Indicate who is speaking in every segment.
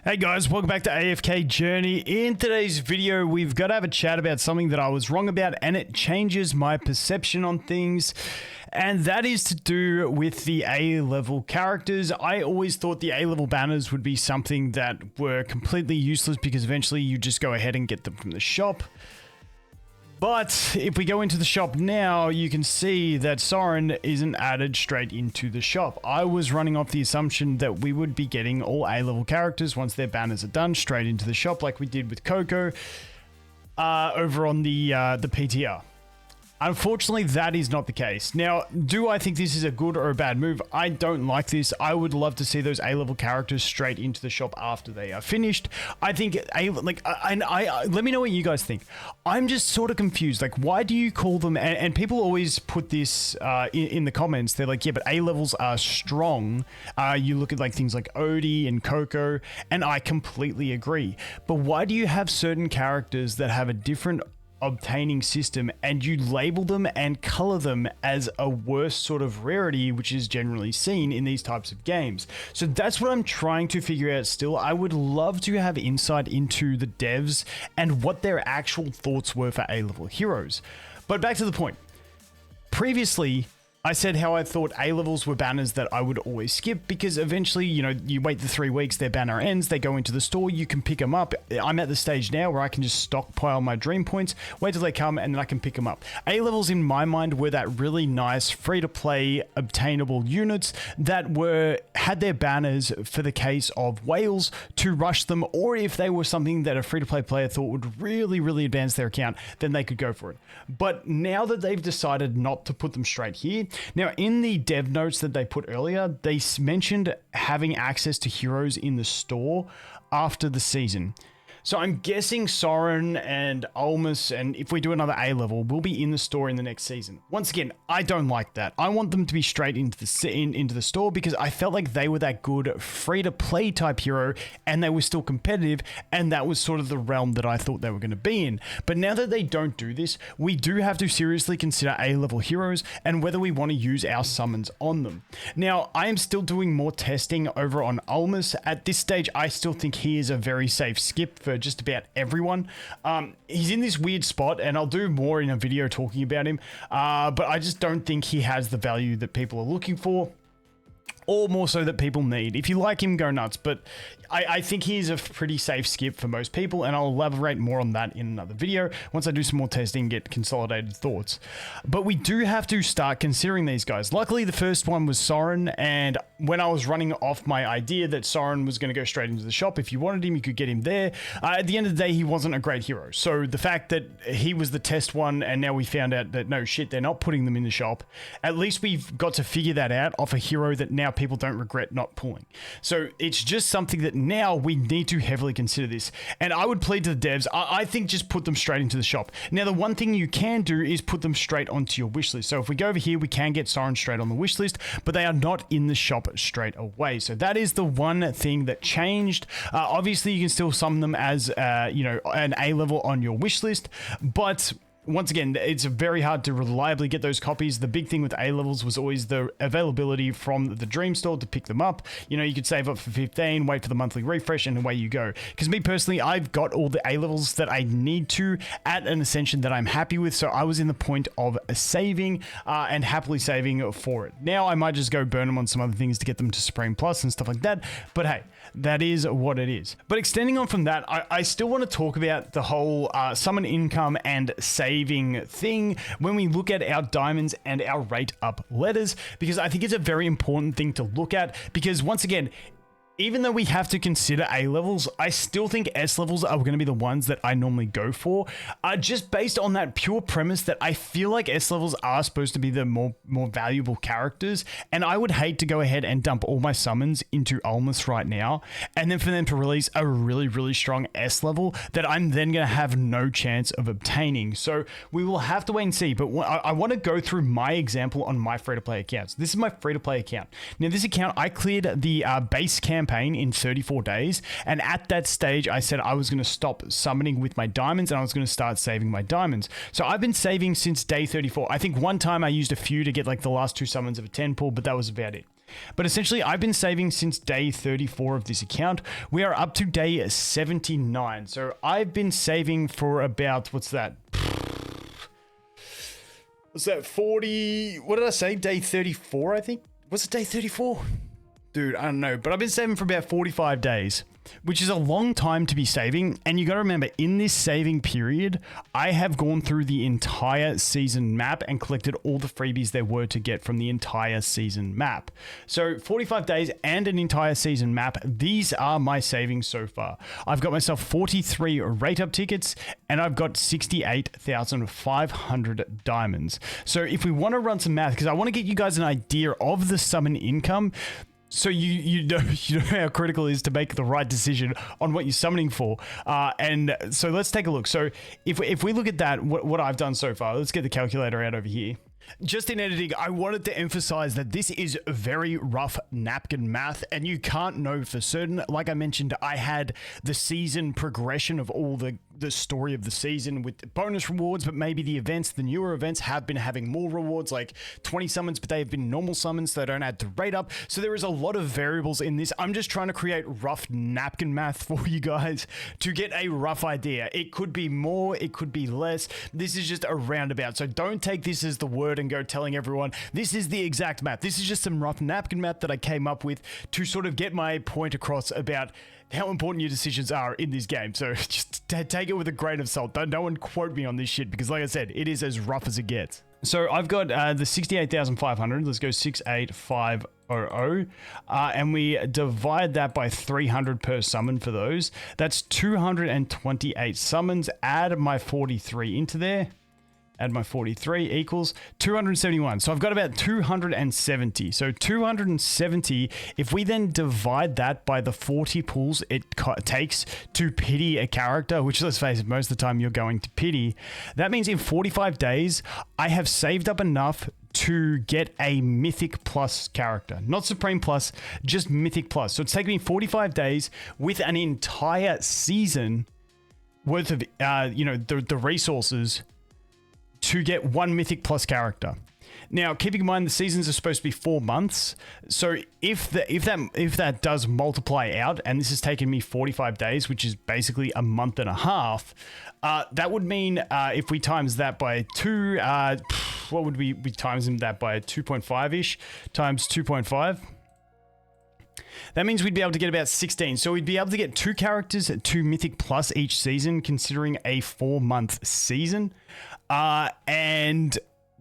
Speaker 1: Hey guys, welcome back to AFK Journey. In today's video, we've got to have a chat about something that I was wrong about and it changes my perception on things. And that is to do with the A-level characters. I always thought the A-level banners would be something that were completely useless because eventually you just go ahead and get them from the shop. But if we go into the shop now, you can see that Soren isn't added straight into the shop. I was running off the assumption that we would be getting all A-level characters once their banners are done straight into the shop like we did with Coco over on the PTR. Unfortunately, that is not the case. Now, do I think this is a good or a bad move? I don't like this. I would love to see those A-level characters straight into the shop after they are finished. I think, let me know what you guys think. I'm just sort of confused. Like, why do you call them, and people always put this in the comments, they're like, yeah, but A-levels are strong. You look at like things like Odie and Coco, and I completely agree. But why do you have certain characters that have a different obtaining system and you label them and color them as a worse sort of rarity, which is generally seen in these types of games? So that's what I'm trying to figure out still. I would love to have insight into the devs and what their actual thoughts were for A-level heroes. But back to the point. Previously, I said how I thought A-levels were banners that I would always skip because eventually, you know, you wait the 3 weeks, their banner ends, they go into the store, you can pick them up. I'm at the stage now where I can just stockpile my dream points, wait till they come, and then I can pick them up. A-levels in my mind were that really nice, free-to-play, obtainable units that had their banners for the case of whales to rush them, or if they were something that a free-to-play player thought would really, really advance their account, then they could go for it. But now that they've decided not to put them straight here, now, in the dev notes that they put earlier, they mentioned having access to heroes in the store after the season. So I'm guessing Soren and Almus, and if we do another A-level, will be in the store in the next season. Once again, I don't like that. I want them to be straight into the store because I felt like they were that good free-to-play type hero and they were still competitive, and that was sort of the realm that I thought they were going to be in. But now that they don't do this, we do have to seriously consider A-level heroes and whether we want to use our summons on them. Now, I am still doing more testing over on Almus. At this stage, I still think he is a very safe skip for just about everyone. He's in this weird spot, and I'll do more in a video talking about him, but I just don't think he has the value that people are looking for, or more so that people need. If you like him, go nuts, but I think he's a pretty safe skip for most people, and I'll elaborate more on that in another video once I do some more testing and get consolidated thoughts. But we do have to start considering these guys. Luckily, the first one was Soren, and when I was running off my idea that Soren was going to go straight into the shop, if you wanted him, you could get him there. At the end of the day, he wasn't a great hero. So the fact that he was the test one, and now we found out that no shit, they're not putting them in the shop, at least we've got to figure that out off a hero that now people don't regret not pulling. So it's just something that now we need to heavily consider this. And I would plead to the devs, I think just put them straight into the shop. Now, the one thing you can do is put them straight onto your wish list. So if we go over here, we can get Soren straight on the wish list, but they are not in the shop straight away. So that is the one thing that changed. Obviously, you can still summon them as, an A-level on your wish list, but once again, it's very hard to reliably get those copies. The big thing with A-levels was always the availability from the Dream Store to pick them up. You know, you could save up for 15, wait for the monthly refresh, and away you go. Because me personally, I've got all the A-levels that I need to at an Ascension that I'm happy with, so I was in the point of saving and happily saving for it. Now, I might just go burn them on some other things to get them to Supreme Plus and stuff like that, but hey, that is what it is. But extending on from that, I still want to talk about the whole summon income and saving thing when we look at our diamonds and our rate up letters, because I think it's a very important thing to look at, because once again, even though we have to consider A-levels, I still think S-levels are going to be the ones that I normally go for, just based on that pure premise that I feel like S-levels are supposed to be the more valuable characters, and I would hate to go ahead and dump all my summons into Almus right now, and then for them to release a really, really strong S-level that I'm then going to have no chance of obtaining. So we will have to wait and see, but I want to go through my example on my free-to-play accounts. This is my free-to-play account. Now, this account, I cleared the base campaign in 34 days, and at that stage I said I was going to stop summoning with my diamonds and I was going to start saving my diamonds. So I've been saving since day 34. I think one time I used a few to get like the last 2 summons of a 10 pull, but that was about it. But essentially, I've been saving since day 34 of this account. We are up to day 79. So I've been saving for about, what's that? What's that, 40? What did I say? Day 34, I think? Was it day 34? Dude, I don't know. But I've been saving for about 45 days, which is a long time to be saving. And you got to remember, in this saving period, I have gone through the entire season map and collected all the freebies there were to get from the entire season map. So 45 days and an entire season map. These are my savings so far. I've got myself 43 rate up tickets and I've got 68,500 diamonds. So if we want to run some math, because I want to get you guys an idea of the summon income, so you know how critical it is to make the right decision on what you're summoning for. And so let's take a look. So if we look at that, what I've done so far, let's get the calculator out over here. Just in editing, I wanted to emphasize that this is very rough napkin math and you can't know for certain. Like I mentioned, I had the season progression of all the story of the season with bonus rewards, but maybe the events, the newer events have been having more rewards, like 20 summons, but they have been normal summons, so they don't add to rate up. So there is a lot of variables in this. I'm just trying to create rough napkin math for you guys to get a rough idea. It could be more, it could be less. This is just a roundabout. So don't take this as the word and go telling everyone this is the exact math. This is just some rough napkin math that I came up with to sort of get my point across about how important your decisions are in this game. So just take it with a grain of salt. No one quote me on this shit, because like I said, it is as rough as it gets. So I've got the 68,500. Let's go 68500. And we divide that by 300 per summon for those. That's 228 summons. Add my 43 into there. Add my 43 equals 271. So I've got about 270. So 270, if we then divide that by the 40 pulls it takes to pity a character, which let's face it, most of the time you're going to pity, that means in 45 days, I have saved up enough to get a Mythic Plus character. Not Supreme Plus, just Mythic Plus. So it's taken me 45 days with an entire season worth of, the resources to get one Mythic Plus character. Now, keeping in mind the seasons are supposed to be 4 months, so if that does multiply out, and this has taken me 45 days, which is basically a month and a half, that would mean if we times that by 2, what would we times that by 2.5-ish times 2.5? That means we'd be able to get about 16. So we'd be able to get 2 characters, 2 Mythic Plus each season, considering a 4-month season. And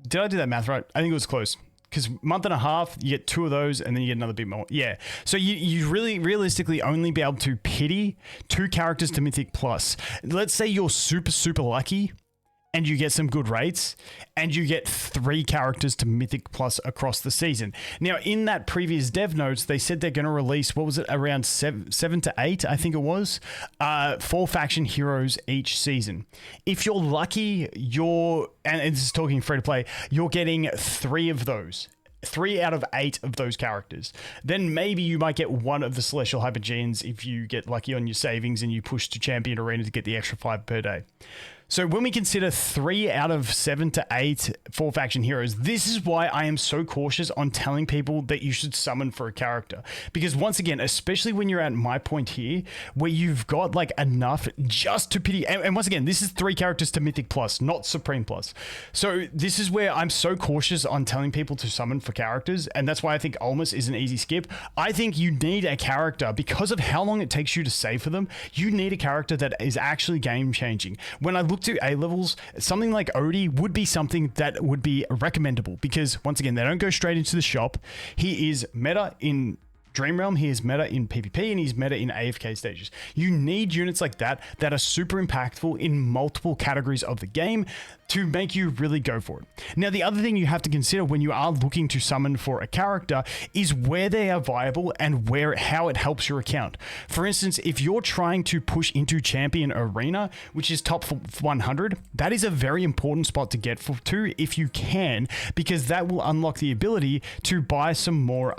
Speaker 1: did I do that math right? I think it was close. Because month and a half, you get 2 of those, and then you get another bit more. Yeah. So you really realistically only be able to pity 2 characters to Mythic Plus. Let's say you're super, super lucky and you get some good rates, and you get 3 characters to Mythic Plus across the season. Now, in that previous dev notes, they said they're going to release, what was it, around 7 to 8, I think it was, 4 faction heroes each season. If you're lucky, and this is talking free to play, you're getting 3 of those. 3 out of 8 of those characters. Then maybe you might get 1 of the Celestial Hypergeans if you get lucky on your savings and you push to Champion Arena to get the extra 5 per day. So when we consider 3 out of 7 to 8 4 faction heroes, this is why I am so cautious on telling people that you should summon for a character. Because once again, especially when you're at my point here, where you've got like enough just to pity, and once again, this is 3 characters to Mythic Plus, not Supreme Plus. So this is where I'm so cautious on telling people to summon for characters, and that's why I think Almas is an easy skip. I think you need a character, because of how long it takes you to save for them, you need a character that is actually game changing. When I look to A levels, something like Odie would be something that would be recommendable, because once again, they don't go straight into the shop. He is meta in Dream Realm, he is meta in PvP, and he's meta in AFK stages. You need units like that are super impactful in multiple categories of the game to make you really go for it. Now, the other thing you have to consider when you are looking to summon for a character is where they are viable and how it helps your account. For instance, if you're trying to push into Champion Arena, which is top 100, that is a very important spot to get to if you can, because that will unlock the ability to buy some more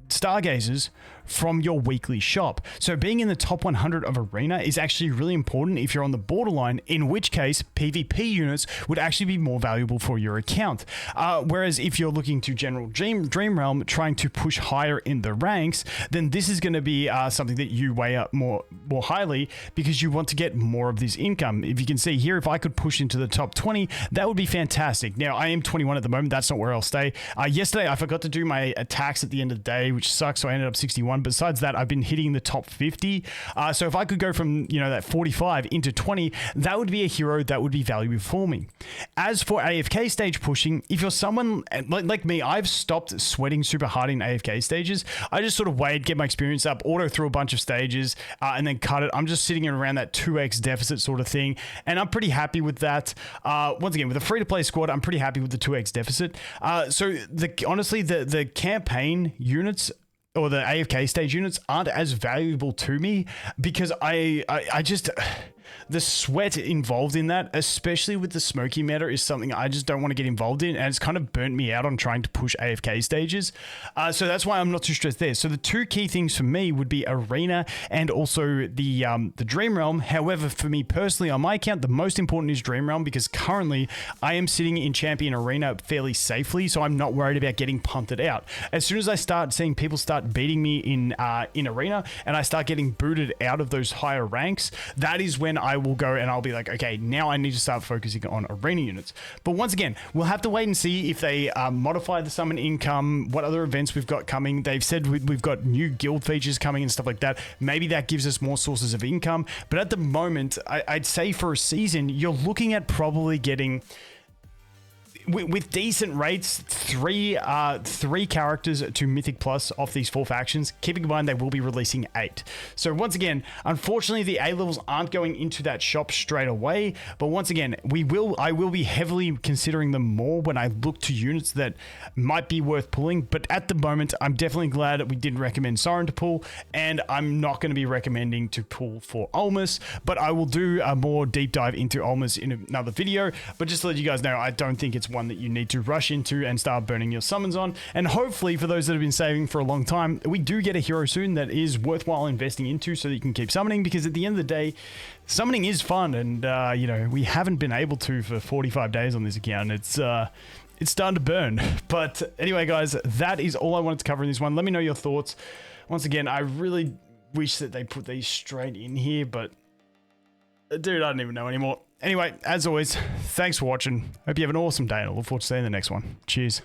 Speaker 1: Stargazers from your weekly shop. So being in the top 100 of Arena is actually really important if you're on the borderline, in which case PvP units would actually be more valuable for your account. Whereas if you're looking to general Dream Realm, trying to push higher in the ranks, then this is going to be something that you weigh up more highly because you want to get more of this income. If you can see here, if I could push into the top 20, that would be fantastic. Now, I am 21 at the moment. That's not where I'll stay. Yesterday, I forgot to do my attacks at the end of the day, which sucks, so I ended up 61. Besides that, I've been hitting the top 50. So if I could go from, that 45 into 20, that would be a hero that would be valuable for me. As for AFK stage pushing, if you're someone like me, I've stopped sweating super hard in AFK stages. I just sort of wait, get my experience up, auto through a bunch of stages, and then cut it. I'm just sitting around that 2x deficit sort of thing, and I'm pretty happy with that. Once again, with a free-to-play squad, I'm pretty happy with the 2x deficit. So honestly, the campaign units or the AFK stage units aren't as valuable to me because I just... the sweat involved in that, especially with the smoky meta, is something I just don't want to get involved in, and it's kind of burnt me out on trying to push AFK stages. So that's why I'm not too stressed there. So the two key things for me would be Arena and also the Dream Realm. However, for me personally, on my account, the most important is Dream Realm because currently I am sitting in Champion Arena fairly safely, so I'm not worried about getting punted out. As soon as I start seeing people start beating me in Arena and I start getting booted out of those higher ranks, that is when I will go and I'll be like, okay, now I need to start focusing on Arena units. But once again, we'll have to wait and see if they modify the summon income, what other events we've got coming. They've said we've got new guild features coming and stuff like that. Maybe that gives us more sources of income. But at the moment, I'd say for a season, you're looking at probably getting... with decent rates, three characters to Mythic Plus off these 4 factions. Keeping in mind they will be releasing 8. So once again, unfortunately the A levels aren't going into that shop straight away. But once again, I will be heavily considering them more when I look to units that might be worth pulling. But at the moment, I'm definitely glad that we didn't recommend Siren to pull, and I'm not going to be recommending to pull for Almas. But I will do a more deep dive into Almas in another video. But just to let you guys know, I don't think it's one that you need to rush into and start burning your summons on. And hopefully for those that have been saving for a long time, we do get a hero soon that is worthwhile investing into so that you can keep summoning, because at the end of the day, summoning is fun, and we haven't been able to for 45 days on this account. It's starting to burn. But anyway, guys, that is all I wanted to cover in this one. Let me know your thoughts. Once again, I really wish that they put these straight in here, but dude, I don't even know anymore. Anyway, as always, thanks for watching. Hope you have an awesome day, and I look forward to seeing you in the next one. Cheers.